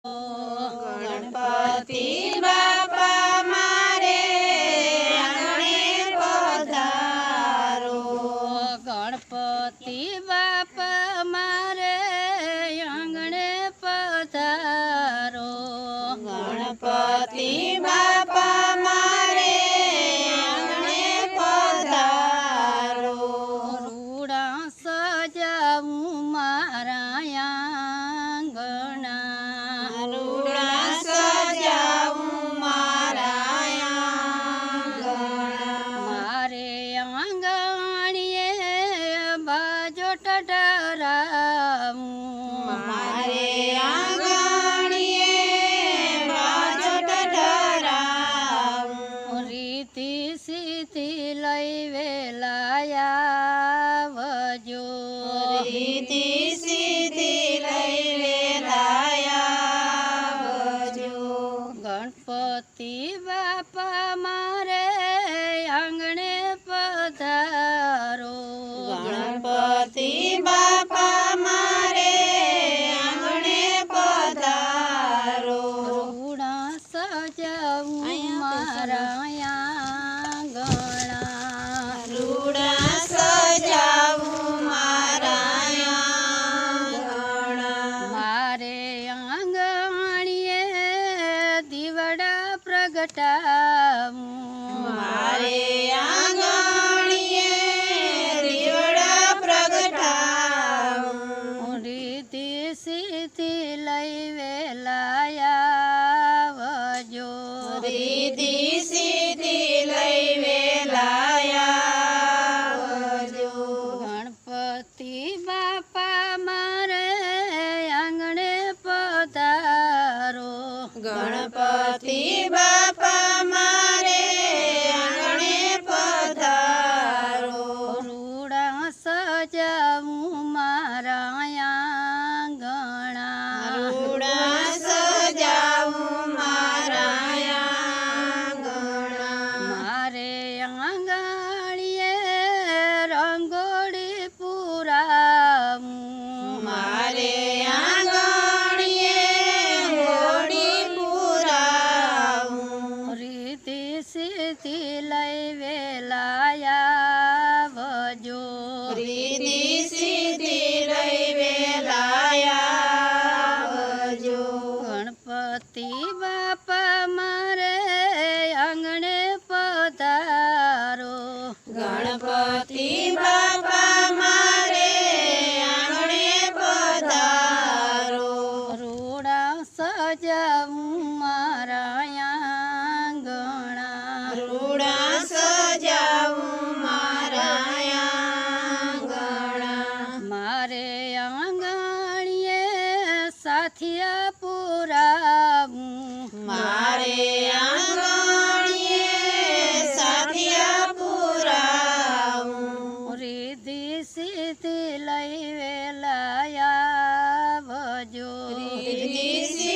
ગણપતિ બાપા મારે આંગણે પધારો. ગણપતિ બાપા મારે આંગણે પધારો. ગણપતિ બાપા મારે આંગણે પધારો. રૂડા સજાવું મારા આંગણા. રૂડા સજાવું મારા આંગણા. મારે આંગણીએ બાજોટ ડરાવું. મારે આંગણીએ બાજોટ ડરાવું. રીતિ સીધી લઈ વેલાયા વજો. રીતિ સીધી લઈ વેલાયા વજો. ગણપતિ બાપા મારે આંગણે પધારો. ગણપતિ બાપા મારે આંગણે પધારો. રૂડા સજાવું મારા આંગણા. રૂડા સજાવું મારા આંગણા. મારે આંગણીએ દીવડા પ્રગટાવું. મારે આંગણીએ દીવડા પ્રગટાવું. રીતિ સીધી લઈ વેલાયા વજો. રીતિ સીધી લઈ વેલાયા વજો. ગણપતિ બાપા મારે આંગણે પધારો. ગણપતિ બાપા મારે આંગણે પધારો. રૂડા સજાવું મારા આંગણા. રૂડા સજાવું મારા આંગણા. મારે આંગણીએ રંગોળી પુરાવું. મારે આંગણીએ હોળી પુરાવું. રીતિ સીધી લઈ વેલાયા વજો. રીતિ સીધી લઈ વેલાયા વજો. ગણપતિ બાપા મારે આંગણે પધારો. ગણપતિ બાપા મારે આંગણે પધારો. રૂડા સજાવું મારા આંગણા. રૂડા સજાવું મારા આંગણા. મારે આંગણીએ સાથિયા પુરાવું. મારે આંગણીએ સાથિયા પુરાવું. રીતિ સીધી લઈ વેલાયા વજો. રીતિ